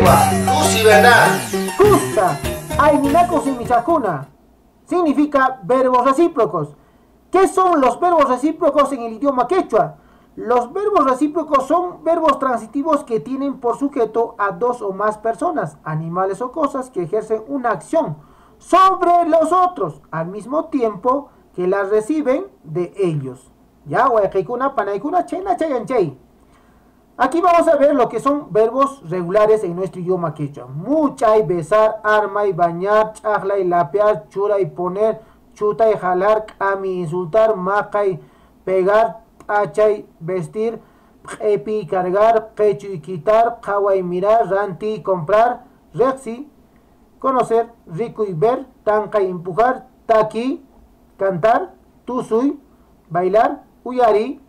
quechua. Tusi, ¿verdad? Justa, Aininaku Simichakuna. Significa verbos recíprocos. ¿Qué son los verbos recíprocos en el idioma quechua? Los verbos recíprocos son verbos transitivos que tienen por sujeto a dos o más personas, animales o cosas que ejercen una acción sobre los otros al mismo tiempo que las reciben de ellos. Ya, Huayquicuna, Panaicuna, Chena, Chayanchay. Aquí vamos a ver lo que son verbos regulares en nuestro idioma quechua. Muchay, besar, arma y bañar, chajla y lapear, chura y poner, chuta y jalar, kami, insultar, maca y pegar, achay, vestir, epi y cargar, pecho y quitar, kawa y mirar, ranti y comprar, rexi, conocer, rico y ver, tanca y empujar, taqui, cantar, tusui, bailar, uyari,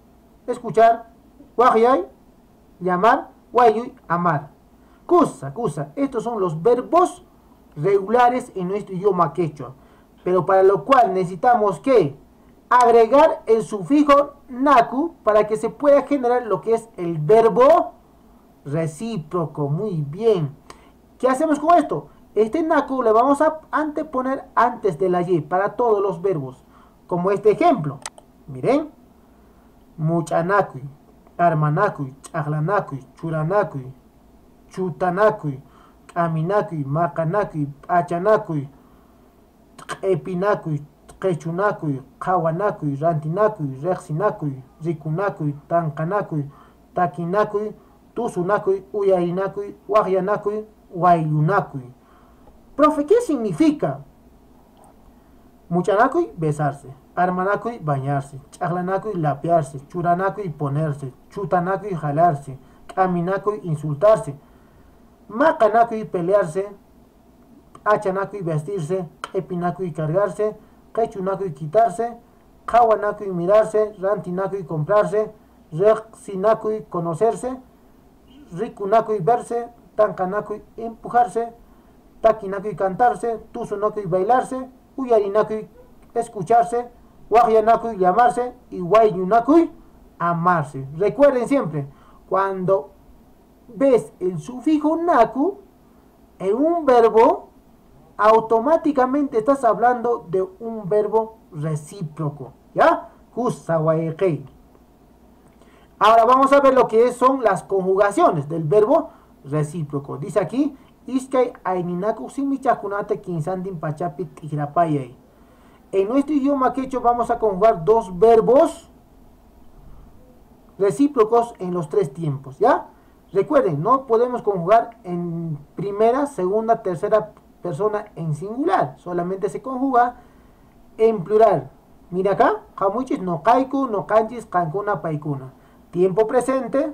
escuchar, guajyay, llamar, guayuy, amar. Cusa. Estos son los verbos regulares en nuestro idioma quechua. Pero para lo cual necesitamos que agregar el sufijo naku para que se pueda generar lo que es el verbo recíproco. Muy bien. ¿Qué hacemos con esto? Este naku le vamos a anteponer antes de la y para todos los verbos. Como este ejemplo. Miren. Muchanakui, armanakui, chajlanakui, churanakui, chutanakui, kaminakui, makanakui, achanakui, epinakui, qechunakui, qawanakui, rantinakui, rexinakui, rikunakui, tankanakui, takinakui, tusunakui, uyarinakui, wahyanakui, wailunakui. Profe, ¿qué significa? Muchanakui, besarse. Armanakui, bañarse. Chajlanakui, lapearse. Churanakui, ponerse. Chutanakui, jalarse. Kaminakui, insultarse. Makanakui, pelearse. Achanakui, vestirse. Epinakui, cargarse. Quechunakui, quitarse. Kawanakui, mirarse. Rantinakui, comprarse. Rexinakui, conocerse. Rikunakui, verse. Tankanakui, empujarse. Takinakui, cantarse. Tusunakui, bailarse. Uyarinakui, escucharse. Wahyanakui, llamarse. Y Wayunakui, amarse. Recuerden siempre, cuando ves el sufijo naku en un verbo, automáticamente estás hablando de un verbo recíproco. ¿Ya? Kusawaekei. Ahora vamos a ver lo que son las conjugaciones del verbo recíproco. Dice aquí, Iskay aininaku simichakunate kinsantin pachapit tigrapayay. En nuestro idioma quechua vamos a conjugar dos verbos recíprocos en los tres tiempos, ¿ya? Recuerden, no podemos conjugar en primera, segunda, tercera persona en singular. Solamente se conjuga en plural. Mira acá, jamuchis no kaiku, no kanchis, kankuna, paikuna. Tiempo presente,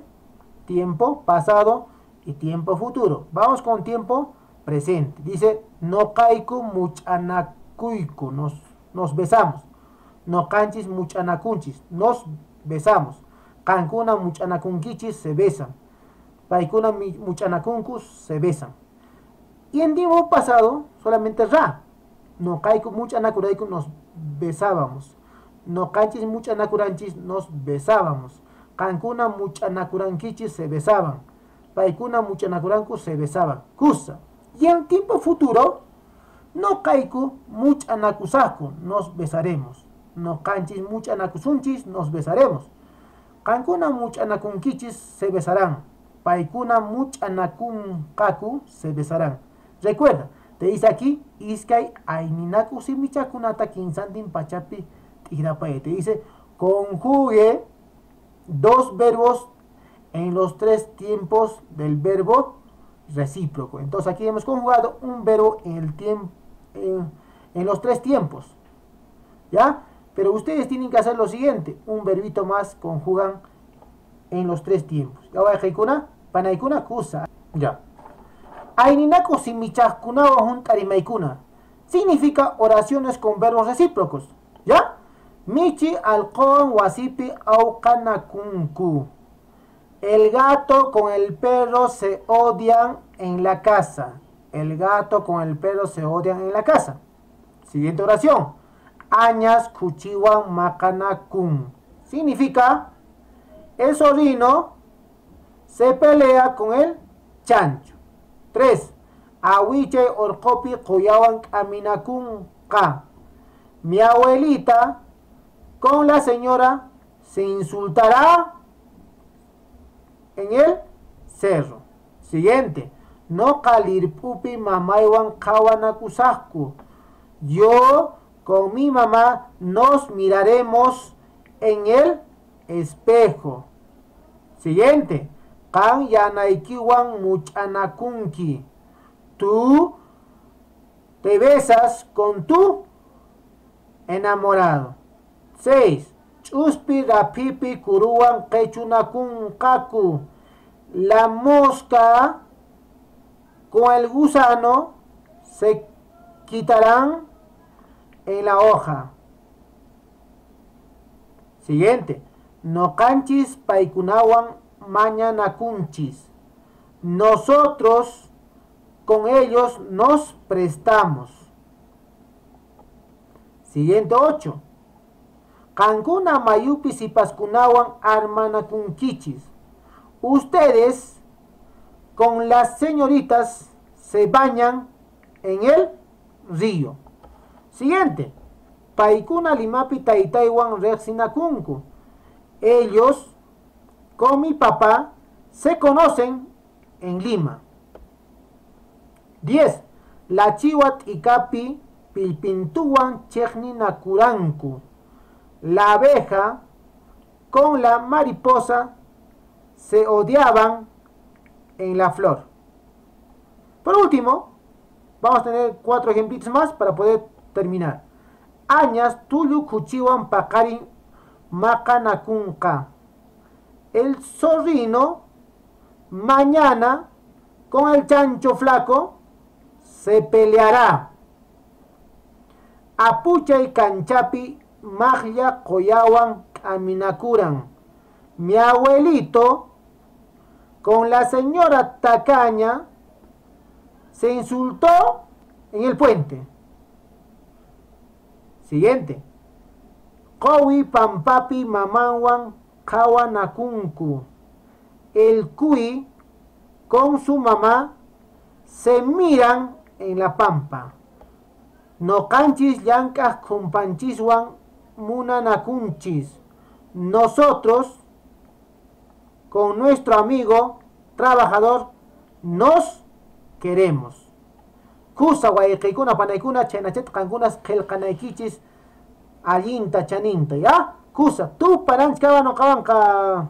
tiempo pasado y tiempo futuro. Vamos con tiempo presente. Dice, no kaiku muchanakuiku, nos besamos. No canchis muchanakunchis, nos besamos. Cancuna muchanakunkichis, se besan. Paikuna muchanakunkus, se besan. Y en tiempo pasado, solamente ra. No kaiku muchanakuraiku, nos besábamos. No canchis muchanakuranchis, nos besábamos. Cancuna muchanakurankichis, se besaban. Paikuna muchanakurankus, se besaban. Kusa. Y en tiempo futuro, no kaiku muchanakusaku, nos besaremos. No canchis muchanakusunchis, nos besaremos. Cancuna muchanakunkichis, se besarán. Paikuna muchanakunkaku, se besarán. Recuerda, te dice aquí, Iskay aininaku simichakunata kinsantin pachapi tigrapaye. Te dice, conjugue dos verbos en los tres tiempos del verbo recíproco. Entonces aquí hemos conjugado un verbo en el tiempo, en los tres tiempos. ¿Ya? Pero ustedes tienen que hacer lo siguiente, un verbito más conjugan en los tres tiempos. Ya va, Jaikuna, Panaikuna, Kusa. Ya. Aininako simichakuna o juntarimaikuna. Significa oraciones con verbos recíprocos. ¿Ya? Michi alcon wasipi au kanakunku. El gato con el perro se odian en la casa. El gato con el perro se odian en la casa. Siguiente oración. Añas kuchiwan makanakun. Significa, el sobrino se pelea con el chancho. 3. Awiche orkopi koyawan kaminakunka. Mi abuelita con la señora se insultará en el cerro. Siguiente. No kalirpupi mamaywan kawanakusasku. Yo con mi mamá nos miraremos en el espejo. Siguiente. Kan yanaikiwan muchanakunki. Tú te besas con tu enamorado. 6. Chuspi rapipi kuruwan kechunakunkaku. La mosca con el gusano se quitarán en la hoja. Siguiente. No canchis paikunawan mañana kunchis. Nosotros con ellos nos prestamos. Siguiente 8. Kankuna mayupi sipaskunawan armanakunkichis. Ustedes con las señoritas se bañan en el río. Siguiente. Paikuna limapi taitaiwan rexinakunku. Ellos con mi papá se conocen en Lima. 10. La chihuat ikapi pilpintuwan chechninakuranku. La abeja con la mariposa se odiaban en la flor. Por último, vamos a tener 4 ejemplitos más para poder terminar. Añas tuyu kuchiwan pakarin makanakunka. El zorrino mañana con el chancho flaco se peleará. Apucha y canchapi maglia koyawan aminakuran. Mi abuelito con la señora tacaña se insultó en el puente. Siguiente. Kowi pampapi mamanwan kawanakunku. El cuy con su mamá se miran en la pampa. No canchis llancas companchiswan munanakunchis. Nosotros con nuestro amigo trabajador nos queremos. Kusa guayqaykuna panaykuna chaynachet kankunas qillqanaykichis allinta chaninta, ¿ya? Kusa, tú paranchkawan no kawanka